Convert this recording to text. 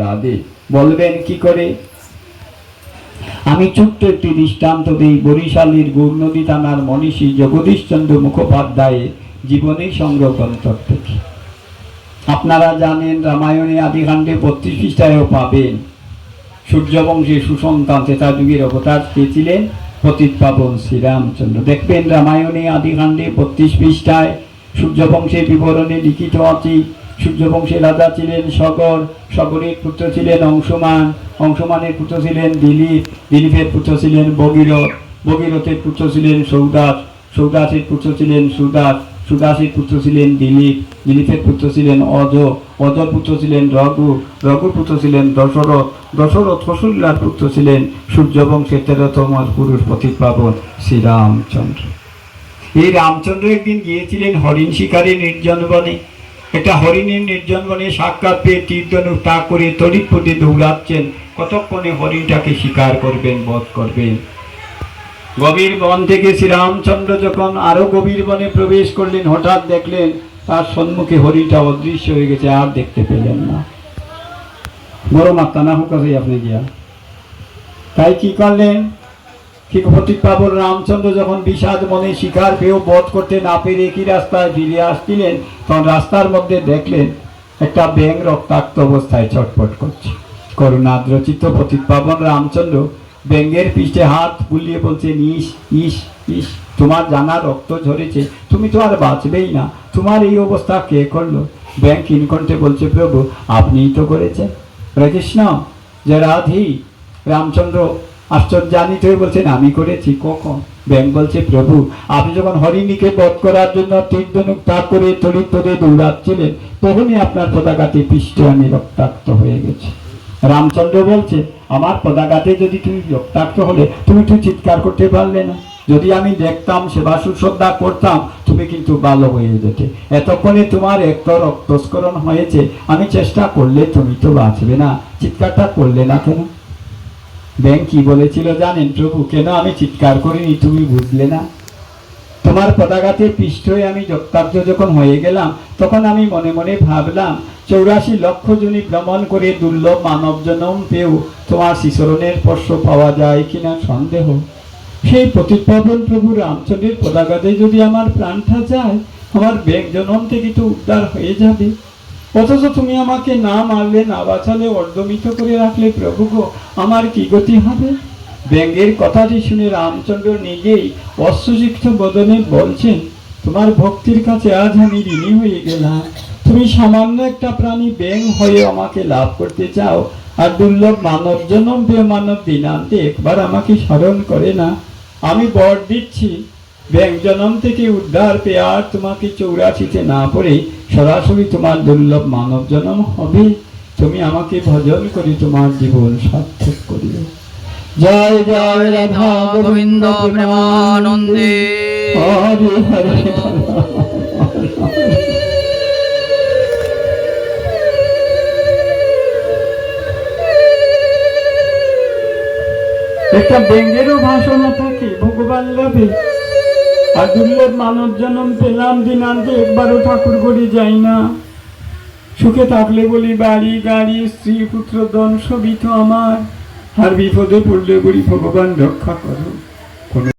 রাধে। বলবেন কি করে? আমি ছোট্ট একটি দৃষ্টান্ত দিই বরিশালের গৌরনদী থানার মনীষী জগদীশচন্দ্র মুখোপাধ্যায়ের জীবনী সংগ্রহ গ্রন্থ থেকে। আপনারা জানেন রামায়ণে আদিকাণ্ডে 32 পৃষ্ঠায়ও পাবেন সূর্যবংশী সুসন্তান ত্রেতা যুগের অবতার কে ছিলেন? পতিত পাবন শ্রীরামচন্দ্র। দেখবেন রামায়ণে আদিকাণ্ডে 32 পৃষ্ঠায় সূর্যবংশের বিবরণে লিখিত আছে সূর্যবংশের রাজা ছিলেন সগর, সগরের পুত্র ছিলেন অংশুমান, অংশুমানের পুত্র ছিলেন দিলীপ, দিলীপের পুত্র ছিলেন ভগীরথ, ভগীরথের পুত্র ছিলেন সৌদাস, সৌদাসের পুত্র ছিলেন সুদাস, সুদাসের পুত্র ছিলেন দিলীপ, দিলীপের পুত্র ছিলেন অজ, অজর পুত্র ছিলেন রঘু, রঘুর পুত্র ছিলেন দশরথ, দশরথ কৌশল্যার পুত্র ছিলেন সূর্যবংশের 13তম পুরুষ পতিত পাবন শ্রীরামচন্দ্র। এই রামচন্দ্র একদিন গিয়েছিলেন হরিণ শিকারে নির্জন বনে। একটা হরিণের নির্জন বনে সাক্ষাৎ পেয়ে তীরধনুক তাক করে তড়িৎ পথে দৌড়াচ্ছেন, কতক্ষণে হরিণটাকে শিকার করবেন, বধ করবেন। গভীর বন থেকে শ্রীরামচন্দ্র যখন আরো গভীর বনে প্রবেশ করলেন, হঠাৎ দেখলেন তার সম্মুখে হরিণটা অদৃশ্য হয়ে গেছে, আর দেখতে পেলেন না। বড় মাত্রা না হোক আপনি গিয়া তাই কি করলেন? ঠিক পতিত পাবন রামচন্দ্র যখন বিষাদ মনে শিকার পেয়েও বধ করতে না পেরে কি রাস্তায় ফিরে আসছিলেন, তখন রাস্তার মধ্যে দেখলেন একটা ব্যাঙ রক্তাক্ত অবস্থায় ছটফট করছে। করুণাদ্রচিত পতিত পাবন রামচন্দ্র ব্যাঙের পিঠে হাত বুলিয়ে বলছেন, ইস ইস ইস, তোমার জানা রক্ত ঝরেছে, তুমি তো আর বাঁচবেই না, তোমার এই অবস্থা কে করলো? ব্যাঙ কিনকণ্ঠে বলছে, প্রভু আপনিই তো করেছেন। কৃষ্ণ যে রাধি। রামচন্দ্র আশ্চর্যান্বিত হয়ে বলছেন, আমি করেছি? কখন? ব্যাঙ বলছে, প্রভু আপনি যখন হরিণীকে বধ করার জন্য তীরধনুক তাক করে তড়িৎ পথে দৌড়াচ্ছিলেন, তখনই আপনার পতাকাতে পিষ্টে আমি রক্তাক্ত হয়ে গেছে। রামচন্দ্র বলছে, আমার পতাকাতে যদি তুমি রক্তাক্ত হলে তুমি তো চিৎকার করতে পারলে না, যদি আমি দেখতাম সেবা সুশ্রদ্ধা করতাম তুমি কিন্তু ভালো হয়ে যেতে, এতক্ষণে তোমার একটু রক্তস্খলন হয়েছে, আমি চেষ্টা করলে তুমি তো বাঁচবে না, চিৎকারটা করলে না কেন? ব্যাঙ কি বলেছিল জানেন? প্রভু কেন আমি চিৎকার করিনি তুমি বুঝলে না? তোমার পতাকাতে পিষ্ট হয়ে আমি রক্তাক্ত যখন হয়ে গেলাম, তখন আমি মনে মনে ভাবলাম 84 লক্ষ জনি ভ্রমণ করে দুর্লভ মানব জন্ম পেয়েও তোমার শিশরণের স্পর্শ পাওয়া যায় কিনা সন্দেহ। সেই পতিত পাবন প্রভু রামচন্দ্রের পতাকাতে যদি আমার প্রাণটা যায়, আমার ব্যাঙ জন্ম থেকে তো উদ্ধার হয়ে যাবে, অথচ তুমি আমাকে না মারলে না বাঁচালে অর্ধমিত করে রাখলে, প্রভু গো আমার কি গতি হবে? ব্যাঙের কথাটি শুনে রামচন্দ্র নিজেই অশ্রুসিক্ত বদনে বলছেন, তোমার ভক্তির কাছে আজ আমি ঋণী হয়ে গেলাম, তুমি সামান্য একটা প্রাণী ব্যাঙ হয়ে আমাকে লাভ করতে চাও, আর দুর্লভ মানব জন্ম পেয়ে মানব দিনান্তে একবার আমাকে স্মরণ করে না। আমি বর দিচ্ছি, ব্যাঙ জন্ম থেকে উদ্ধার পেয়ে আর তোমাকে 84তে না পড়ে সরাসরি তোমার দুর্লভ মানব জন্ম হবে, তুমি আমাকে ভজন করে তোমার জীবন সার্থক করিও। জয় জয় রাধা গোবিন্দ প্রেমানন্দে হরে হরে। একটা ব্যাঙেরও ভাষণা থাকে ভগবান লাভে, আর দুর্লভ মানব জন্ম পেলাম দিনান্তে একবারও ঠাকুর গড়ি যাই না, সুখে থাকলে বলি বাড়ি গাড়ি স্ত্রী পুত্র ধন সবই তো আমার, আর বিপদে পড়লে বলি ভগবান রক্ষা করো।